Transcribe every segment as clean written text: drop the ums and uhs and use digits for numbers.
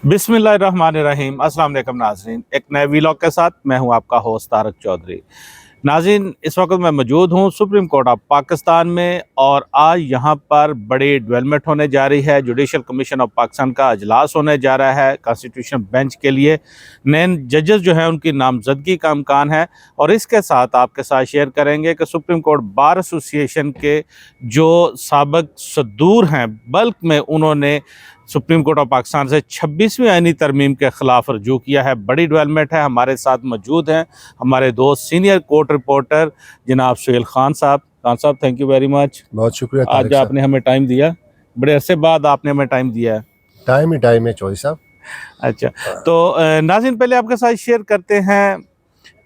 बिस्मिल्लाहिर्रहमानिर्रहीम। अस्सलाम वालेकुम नाज़रीन, एक नए वीलॉग के साथ मैं हूं आपका होस्ट तारक चौधरी। नाज़रीन, इस वक्त मैं मौजूद हूं सुप्रीम कोर्ट ऑफ पाकिस्तान में और आज यहां पर बड़ी डेवलपमेंट होने जा रही है। जुडिशल कमीशन ऑफ पाकिस्तान का अजलास होने जा रहा है कॉन्स्टिट्यूशन बेंच के लिए। नए जजेस जो हैं उनकी नामजदगी का इम्कान है और इसके साथ आपके साथ शेयर करेंगे कि सुप्रीम कोर्ट बार एसोसिएशन के जो साबिक सदूर हैं, बल्क में उन्होंने सुप्रीम कोर्ट ऑफ पाकिस्तान से 26वीं आईनी तरमीम के ख़िलाफ़ रजू किया है। बड़ी डेवलपमेंट है। हमारे साथ मौजूद हैं हमारे दोस्त सीनियर कोर्ट रिपोर्टर जनाब सुहेल खान साहब। खान साहब, थैंक यू वेरी मच, बहुत शुक्रिया। आज आपने हमें टाइम दिया, बड़े अरसे बाद आपने हमें टाइम दिया है। टाइम ही टाइम है चौधरी साहब। अच्छा, तो नाज़रीन, पहले आपके साथ शेयर करते हैं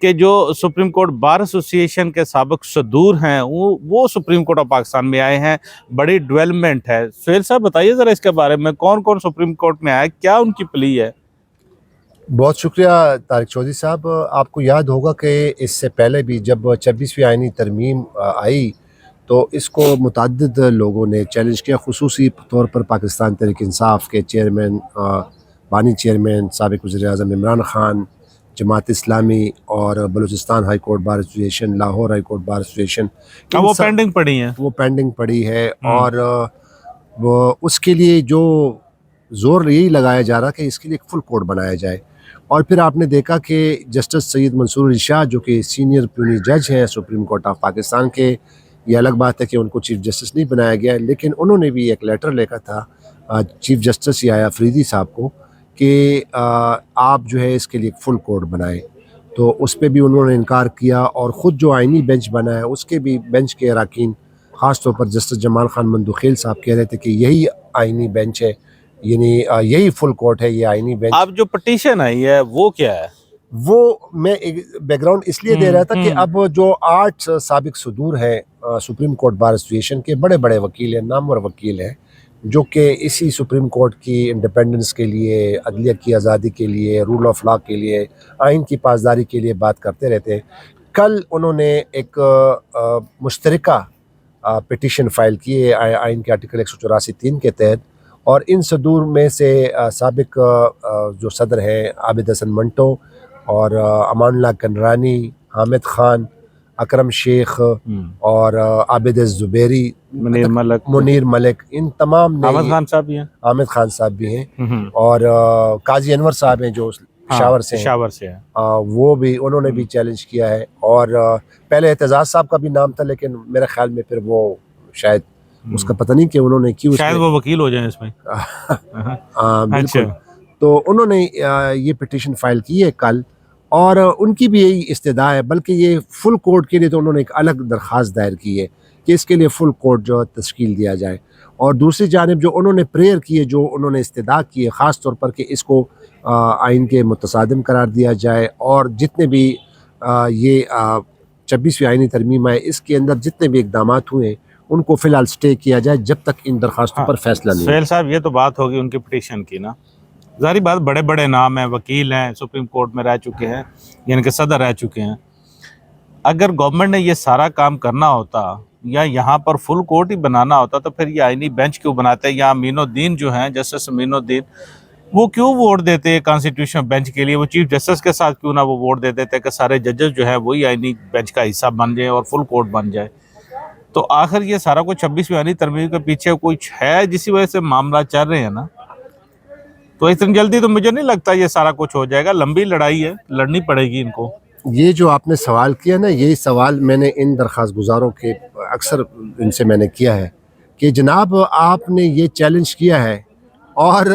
कि जो सुप्रीम कोर्ट बार एसोसिएशन के साबिक सदूर हैं वो सुप्रीम कोर्ट ऑफ पाकिस्तान में आए हैं। बड़ी डेवलपमेंट है। सुहेल साहब, बताइए ज़रा इसके बारे में, कौन कौन सुप्रीम कोर्ट में आया, क्या उनकी प्ली है? बहुत शुक्रिया तारिक चौधरी साहब। आपको याद होगा कि इससे पहले भी जब 26वीं आईनी तरमीम आई तो इसको मुतअद्दिद लोगों ने चैलेंज किया, खुसूसी तौर पर पाकिस्तान तहरीक इंसाफ के चेयरमैन, बानी चेयरमैन साबिक वज़ीर-ए-आज़म इमरान ख़ान, जमात इस्लामी और Balochistan high court bar association, Lahore high court bar association. वो पेंडिंग पड़ी है, वो पेंडिंग पड़ी है और वो उसके लिए जो ज़ोर यही लगाया जा रहा कि इसके लिए एक फुल कोर्ट बनाया जाए। और फिर आपने देखा कि जस्टिस सैयद मंसूर अली शाह जो कि सीनियर प्यूनी जज हैं सुप्रीम कोर्ट ऑफ पाकिस्तान के, ये अलग बात है कि उनको चीफ जस्टिस नहीं बनाया गया, लेकिन उन्होंने भी एक लेटर लिखा था चीफ जस्टिस याया अफरीदी साहब को कि आप जो है इसके लिए एक फुल कोर्ट बनाएं। तो उस पर भी उन्होंने इनकार किया और ख़ुद जो आइनी बेंच बना है उसके भी बेंच के अरकान, ख़ास तौर पर जस्टिस जमाल खान मंदुखेल साहब कह रहे थे कि यही आइनी बेंच है, यानी यही फुल कोर्ट है ये आइनी बेंच। अब जो पटिशन आई है वो क्या है? वो मैं एक बैकग्राउंड इसलिए दे रहा था कि अब जो 8 साबिक सदूर हैं सुप्रीम कोर्ट बार एसोसिएशन के, बड़े बड़े वकील हैं, नामवर वकील हैं, जो कि इसी सुप्रीम कोर्ट की इंडिपेंडेंस के लिए, अदलिया की आज़ादी के लिए, रूल ऑफ लॉ के लिए, आइन की पासदारी के लिए बात करते रहते हैं। कल उन्होंने एक मुश्तरका पिटिशन फ़ाइल की है आइन के आर्टिकल 184(3) के तहत, और इन सदूर में से साबिक जो सदर हैं आबिद हसन मंटो और अमानुल्लाह कनरानी, हामिद खान, अकरम शेख और आबिद ज़ुबैरी, मुनीर मलिक, इन तमाम ने, हामिद खान साहब भी हैं, हामिद खान साहब भी हैं और काजी अनवर साहब हैं जो पेशावर से हैं, वो भी, उन्होंने भी चैलेंज किया है। और पहले एतजाज़ साहब का भी नाम था, लेकिन मेरे ख्याल में फिर वो शायद उसका पता नहीं कि उन्होंने क्यों, शायद वो वकील हो जाए इसमें। बिल्कुल। तो उन्होंने ये पिटिशन फाइल की है कल, और उनकी भी यही इस्तदा है, बल्कि ये फुल कोर्ट के लिए तो उन्होंने एक अलग दरख्वास्त दायर की है कि इसके लिए फुल कोर्ट जो तश्कील दिया जाए। और दूसरी जानिब जो उन्होंने प्रेयर की है, जो उन्होंने इस्तदा की है ख़ास तौर पर कि इसको आइन के मुतसादिम करार दिया जाए, और जितने भी ये 26वीं आइनी तरमीम है इसके अंदर जितने भी इकदाम हुए उनको फ़िलहाल स्टे किया जाए जब तक इन दरख्वास्तों पर फैसला नहीं। सुहेल साहब, ये तो बात होगी उनकी पिटीशन की ना, ज़ाहिर बात, बड़े बड़े नाम हैं, वकील हैं, सुप्रीम कोर्ट में रह चुके हैं, यानी कि सदर रह चुके हैं। अगर गवर्नमेंट ने ये सारा काम करना होता या यहाँ पर फुल कोर्ट ही बनाना होता तो फिर ये आइनी बेंच क्यों बनाते हैं? या अमीनुद्दीन जो हैं, जस्टिस अमीनुद्दीन, वो क्यों वोट देते हैं कॉन्स्टिट्यूशन बेंच के लिए? वो चीफ जस्टिस के साथ क्यों ना वो वोट दे देते कि सारे जजेस जो है वही आइनी बेंच का हिस्सा बन जाए और फुल कोर्ट बन जाए? तो आखिर ये सारा कुछ 26वीं आइनी तरमीम के पीछे कुछ है जिसकी वजह से मामला चल रहे हैं ना, तो इतनी जल्दी तो मुझे नहीं लगता ये सारा कुछ हो जाएगा। लंबी लड़ाई है, लड़नी पड़ेगी इनको। ये जो आपने सवाल किया ना, यही सवाल मैंने इन दरख्वास्त गुजारों के अक्सर इनसे मैंने किया है कि जनाब आपने ये चैलेंज किया है और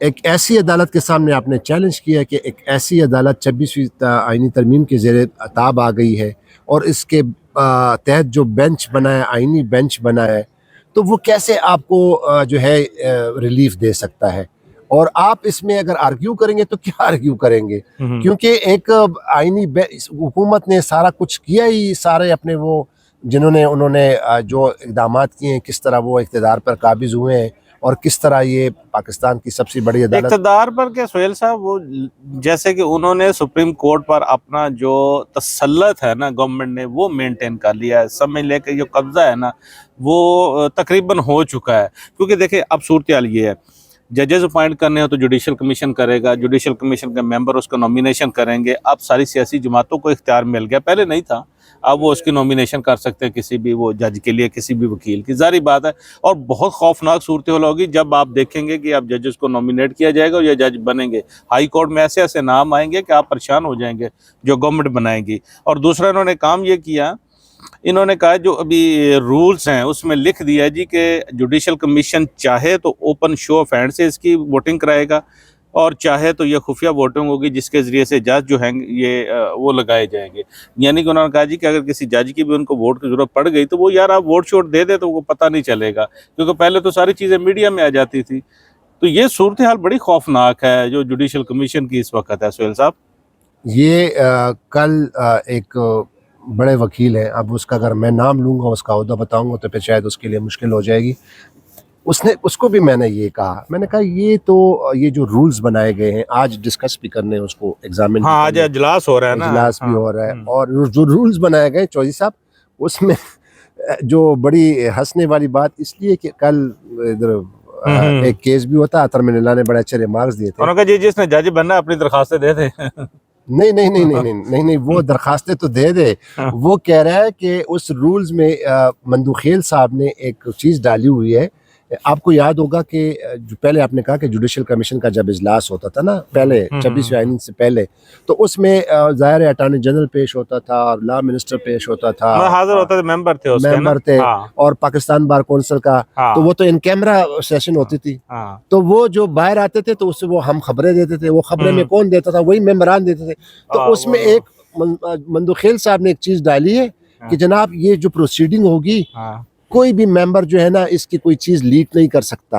एक ऐसी अदालत के सामने आपने चैलेंज किया है कि एक ऐसी अदालत 26वीं आइनी तरमीम के ज़ेरे ताब आ गई है और इसके तहत जो बेंच बना है, आइनी बेंच बना है, तो वो कैसे आपको जो है रिलीफ दे सकता है? और आप इसमें अगर आर्ग्यू करेंगे तो क्या आर्ग्यू करेंगे, क्योंकि एक आइनी हुकूमत ने सारा कुछ किया ही, सारे अपने वो जिन्होंने उन्होंने जो इक़दाम किए हैं, किस तरह वो इक़्तिदार पर काबिज़ हुए हैं और किस तरह ये पाकिस्तान की सबसे बड़ी अदालत इक़्तिदार पर के सुहेल साहब, वो जैसे कि उन्होंने सुप्रीम कोर्ट पर अपना जो तसल्लुत है ना गवर्नमेंट ने वो मेंटेन कर लिया है। समझ ले कि जो कब्जा है ना वो तकरीबन हो चुका है। क्योंकि देखिए अब सूरत हाल ये है, जजेस अपॉइंट करने हो तो जुडिशल कमीशन करेगा, जुडिशल कमीशन के मेंबर उसका नॉमिनेशन करेंगे। अब सारी सियासी जमातों को इख्तियार मिल गया, पहले नहीं था। अब वो उसकी नॉमिनेशन कर सकते हैं किसी भी वो जज के लिए, किसी भी वकील की, जारी बात है। और बहुत खौफनाक सूरत हाल होगी जब आप देखेंगे कि आप जजेस को नॉमिनेट किया जाएगा और ये जज बनेंगे। हाई कोर्ट में ऐसे ऐसे नाम आएंगे कि आप परेशान हो जाएंगे जो गवर्नमेंट बनाएगी। और दूसरा इन्होंने काम ये किया, इन्होंने कहा जो अभी रूल्स हैं उसमें लिख दिया जी कि जुडिशल कमीशन चाहे तो ओपन शो ऑफ हैंड से इसकी वोटिंग कराएगा और चाहे तो ये खुफिया वोटिंग होगी जिसके ज़रिए से जज जो हैं ये वो लगाए जाएंगे। यानी कि उन्होंने कहा जी कि अगर किसी जज की भी उनको वोट की ज़रूरत पड़ गई तो वो यार आप वोट शोट दे दे तो वो पता नहीं चलेगा, क्योंकि पहले तो सारी चीज़ें मीडिया में आ जाती थी। तो ये सूरत हाल बड़ी खौफनाक है जो जुडिशल कमीशन की इस वक्त है। सुहेल साहब, ये कल एक बड़े वकील हैं, अब उसका अगर मैं नाम लूँगा उसका अहदा बताऊँगा तो फिर शायद उसके लिए मुश्किल हो जाएगी। उसको भी मैंने ये कहा, मैंने कहा ये जो रूल्स बनाए गए हैं आज डिस्कस भी करने हैं, उसको एग्जामिन हाँ आज इजलास हो रहा है ना, इजलास भी हो रहा है। और जो रूल्स बनाए गए चौधरी साहब, उसमें जो बड़ी हंसने वाली बात इसलिए कि कल इधर एक केस भी होता, अतर मिनल्ला ने बड़े अच्छे रिमार्क्स दिए थे। उन्होंने कहा जी जिसने जज बनना अपनी दरखास्तें दे दे। नहीं, वो दरखास्तें तो दे दे। वो कह रहा है कि उस रूल्स में मंदूखेल साहब ने एक चीज़ डाली हुई है। आपको याद होगा कि जो पहले आपने कहा कि जुडिशल कमीशन का जब इजलास होता था ना, पहले 26 आइन से पहले, तो उसमें ज़ाहिर अटॉर्नी जनरल पेश होता था और लॉ मिनिस्टर पेश होता था, हाजिर होता था, मेंबर थे उसके मेंबर थे। और पाकिस्तान बार कौंसिल का तो वो तो इन कैमरा सेशन होती थी। तो वो जो बाहर आते थे तो उससे वो हम खबरें देते थे, वो खबरें में कौन देता था, वही मेंबरान देते थे। तो उसमें एक मंदूखेल साहब ने एक चीज़ डाली है कि जनाब ये जो प्रोसीडिंग होगी कोई भी मेंबर जो है ना इसकी कोई चीज़ लीक नहीं कर सकता,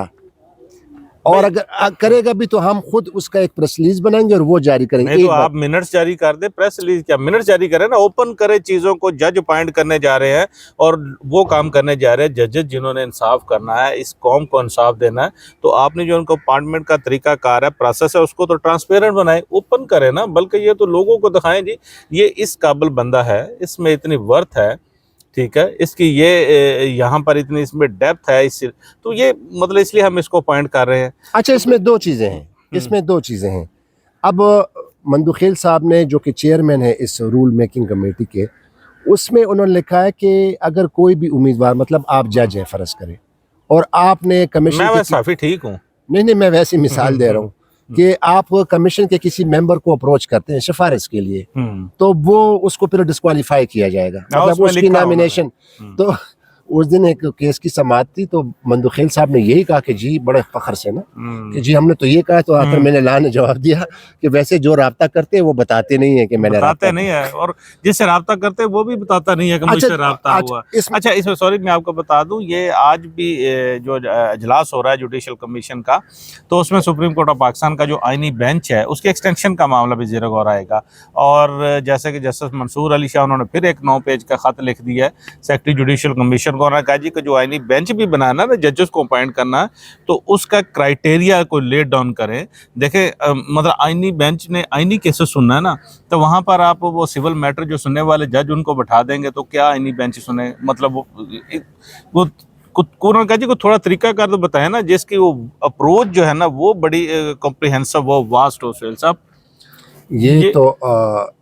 और अगर करेगा भी तो हम खुद उसका एक प्रेस रिलीज बनाएंगे और वो जारी करेंगे। नहीं तो आप मिनट्स जारी कर दे, प्रेस रिलीज क्या, मिनट्स जारी करें ना, ओपन करे चीज़ों को। जज अपॉइंट करने जा रहे हैं और वो काम करने जा रहे हैं जजेस जिन्होंने इंसाफ करना है, इस कौम को इंसाफ देना है। तो आपने जो उनको अपॉइंटमेंट का तरीका कार है, प्रोसेस है, उसको तो ट्रांसपेरेंट बनाए, ओपन करें ना। बल्कि ये तो लोगों को दिखाएं जी ये इस काबिल बंदा है, इसमें इतनी वर्थ है, ठीक है, इसकी ये यहाँ पर इतनी इसमें डेप्थ है, इस तो ये मतलब इसलिए हम इसको पॉइंट कर रहे हैं। अच्छा, इसमें दो चीज़ें हैं। अब मंदूखेल साहब ने जो कि चेयरमैन है इस रूल मेकिंग कमेटी के, उसमें उन्होंने लिखा है कि अगर कोई भी उम्मीदवार, मतलब आप जज हैं फ़र्ज़ करें और आपने कमीशन, मैं काफ़ी ठीक हूँ, नहीं मैं वैसी मिसाल दे रहा हूँ कि आप कमीशन के किसी मेंबर को अप्रोच करते हैं सिफारिश के लिए, तो वो उसको फिर डिस्क्वालीफाई किया जाएगा, मतलब उसकी नॉमिनेशन। तो उस दिन एक केस की समाअत थी तो मंदूखेल साहब ने यही कहा कि जी बड़े फख्र से ना कि जी हमने तो ये कहा, तो आखिर मैंने ला ने जवाब दिया कि वैसे जो राब्ता करते हैं वो बताते नहीं है कि मैंने बताते नहीं है, और जिससे राब्ता करते हैं वो भी बताता नहीं है कि मुझसे राब्ता हुआ। अच्छा इसमें सॉरी मैं आपको बता दूं, ये आज भी जो इजलास हो रहा है जुडिशल कमीशन का, तो उसमें सुप्रीम कोर्ट ऑफ पाकिस्तान का जो आईनी बेंच है उसके एक्सटेंशन का मामला भी ज़ेर गौर आएगा। और जैसे कि जस्टिस मंसूर अली शाह उन्होंने फिर एक 9 पेज का खत लिख दिया है सेक्रेटरी जुडिशल कमीशन को। उन्होंने कहा जी कि जो आईनी बेंच भी बनाना ना, जजेस को अपॉइंट करना है, तो उसका क्राइटेरिया को ले डाउन करें। देखें मतलब आईनी बेंच ने आईनी केसेस सुनना है ना, तो वहाँ पर आप वो सिविल मैटर जो सुनने वाले जज उनको बैठा देंगे तो क्या आईनी बेंच सुने, मतलब वो उन्होंने कहा जी को थोड़ा तरीका कर तो बताया ना जिसकी वो अप्रोच जो है ना वो बड़ी कॉम्प्रिहेंसिव, वो वास्ट हो। सुहेल साहब ये तो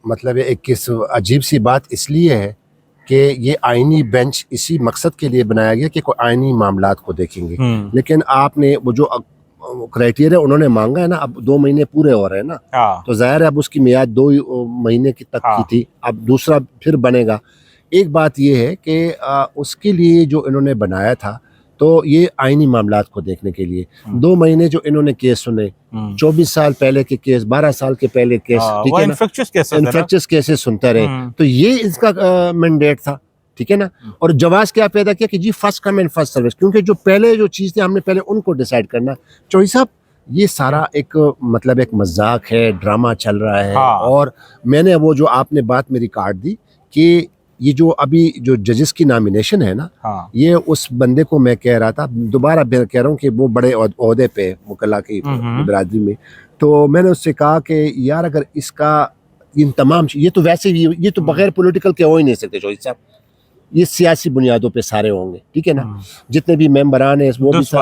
मतलब एक किस अजीब सी बात इसलिए है कि ये आईनी बेंच इसी मकसद के लिए बनाया गया कि कोई आईनी मामलात को देखेंगे, लेकिन आपने वो जो क्राइटेरिया उन्होंने मांगा है ना, अब 2 महीने पूरे हो रहे हैं ना, तो जाहिर है अब उसकी मियाद 2 महीने की तक की थी, अब दूसरा फिर बनेगा। एक बात ये है कि उसके लिए जो इन्होंने बनाया था तो ये आईनी मामलात को देखने के लिए 2 महीने जो इन्होंने केस सुने, 24 साल पहले के केस, 12 साल के पहले केस, ठीक है ना, इन्फेक्शियस केसेस सुनते रहे, तो ये इसका मैंडेट था, ठीक है ना। और जवाब क्या पैदा किया कि जी first come and first service, क्योंकि जो पहले जो चीज़ थी हमने पहले उनको डिसाइड करना। चौधरी साहब ये सारा एक मतलब एक मजाक है, ड्रामा चल रहा है। और मैंने वो जो आपने बात मेरी काट दी कि ये जो अभी जो जजेस की नॉमिनेशन है ना, ये उस बंदे को मैं कह रहा था, दोबारा कह रहा हूँ कि वो बड़े ओहदे पे मुकल्ला की बिरादरी में, तो मैंने उससे कहा कि यार अगर इसका इन तमाम ये तो वैसे ही ये तो बगैर पॉलिटिकल के हो ही नहीं सकते चौधरी साहब, یہ سیاسی بنیادوں پہ سارے ہوں گے, ٹھیک ہے نا. جتنے بھی ممبران ہیں وہ بھی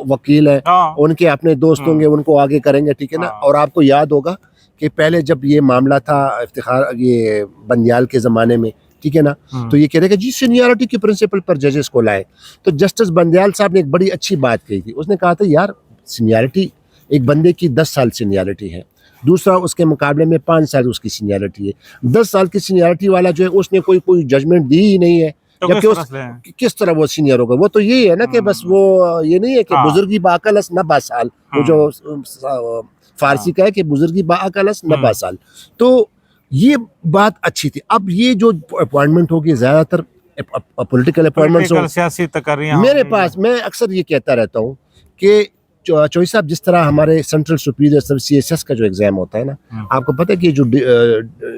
وکیل ہیں, ان کے اپنے دوست ہوں گے, ان کو آگے کریں گے, ٹھیک ہے نا. اور آپ کو یاد ہوگا کہ پہلے جب یہ معاملہ تھا افتخار یہ بندیال کے زمانے میں, ٹھیک ہے نا, تو یہ کہہ رہے کہ جی سینیارٹی کی پرنسپل پر ججز کو لائے. تو جسٹس بندیال صاحب نے ایک بڑی اچھی بات کہی تھی. اس نے کہا تھا یار سینیارٹی ایک بندے کی 10 سال سینیارٹی ہے, دوسرا اس کے مقابلے میں 5 سال اس کی سینیارٹی ہے. 10 سال کی سینیارٹی والا جو ہے اس نے کوئی ججمنٹ دی ہی نہیں ہے, جبکہ کس طرح وہ سینئر ہوگا. وہ تو یہی ہے نا کہ بس وہ یہ نہیں ہے کہ بزرگی باعقل است نہ باسال, وہ جو فارسی کا ہے کہ بزرگی باعقل است نہ باسال. تو یہ بات اچھی تھی. اب یہ جو اپوائنٹمنٹ ہوگی زیادہ تر پولیٹیکل اپوائنٹمنٹس میرے پاس, میں اکثر یہ کہتا رہتا ہوں کہ چوہی صاحب جس طرح ہمارے سینٹرل سپیریئر سروس CSS کا جو ایگزام ہوتا ہے نا, آپ کو پتہ ہے کہ جو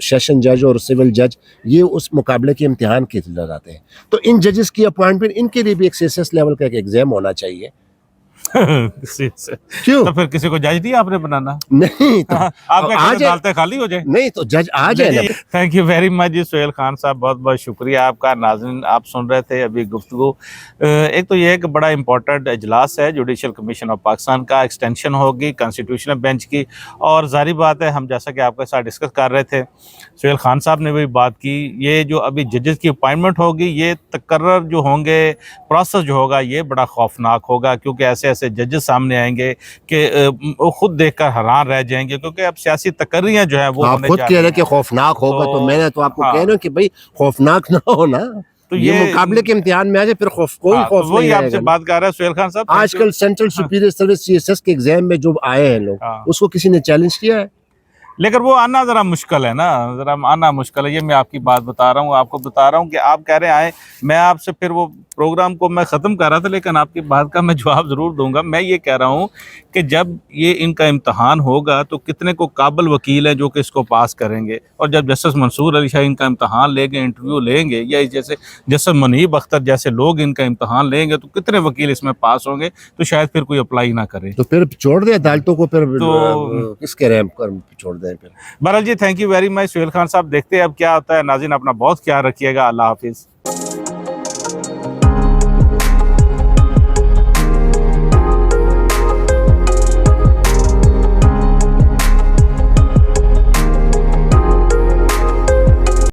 سیشن جج اور سول جج یہ اس مقابلے کے امتحان کے لیے آتے ہیں. تو ان ججز کی اپوائنٹمنٹ ان کے لیے بھی ایک CSS لیول کا ایک ایگزام ہونا چاہیے. کیوں تو پھر کسی کو جج دیا آپ نے بنانا؟ نہیں تو آپ کے عدالتیں خالی ہو جائیں. نہیں تو جج آ جائے نا. تھینک یو ویری مچ جی سہیل خان صاحب, بہت بہت شکریہ آپ کا. ناظرین آپ سن رہے تھے ابھی گفتگو, ایک تو یہ ہے کہ بڑا امپورٹنٹ اجلاس ہے جوڈیشل کمیشن آف پاکستان کا, ایکسٹینشن ہوگی کانسٹیٹیوشنل بینچ کی, اور ظاہری بات ہے ہم جیسا کہ آپ کے ساتھ ڈسکس کر رہے تھے, سہیل خان صاحب نے بھی بات کی, یہ جو ابھی ججز کی اپوائنٹمنٹ ہوگی یہ تقرر جو ہوں گے, پروسیس جو ہوگا یہ بڑا خوفناک ہوگا, کیونکہ ایسے ایسے ججز سامنے آئیں گے کہ خود دیکھ کر حیران رہ جائیں گے, کیونکہ اب سیاسی تقرریاں جو ہیں وہ آپ خود کہہ رہے کہ خوفناک ہوگا, تو میں نے تو آپ کو کہہ رہا ہوں کہ بھائی خوفناک نہ ہو نا, تو یہ مقابلے کے امتحان میں آ جائے پھر کوئی خوف نہیں. وہی آپ سے بات کر رہا ہے سہیل خان صاحب. آج کل سینٹرل سپیریئر سروس CSS کے ایگزام میں جو آئے ہیں لوگ, اس کو کسی نے چیلنج کیا ہے؟ لیکن وہ آنا ذرا مشکل ہے نا, ذرا آنا مشکل ہے. یہ میں آپ کی بات بتا رہا ہوں, آپ کو بتا رہا ہوں کہ آپ کہہ رہے آئے, میں آپ سے پھر وہ پروگرام کو میں ختم کر رہا تھا, لیکن آپ کی بات کا میں جواب ضرور دوں گا. میں یہ کہہ رہا ہوں کہ جب یہ ان کا امتحان ہوگا تو کتنے کو قابل وکیل ہیں جو کہ اس کو پاس کریں گے, اور جب جسٹس منصور علی شاہ ان کا امتحان لیں گے, انٹرویو لیں گے, یا جیسے جسٹس منیب اختر جیسے لوگ ان کا امتحان لیں گے, تو کتنے وکیل اس میں پاس ہوں گے, تو شاید پھر کوئی اپلائی نہ کرے. تو پھر چھوڑ دیں عدالتوں کو, پھر کس کے رحم پر چھوڑ دیں پھر. بہرحال جی thank you very much Sohail Khan صاحب, دیکھتے ہیں اب کیا ہوتا ہے. ناظرین اپنا بہت خیال رکھیے گا, اللہ حافظ.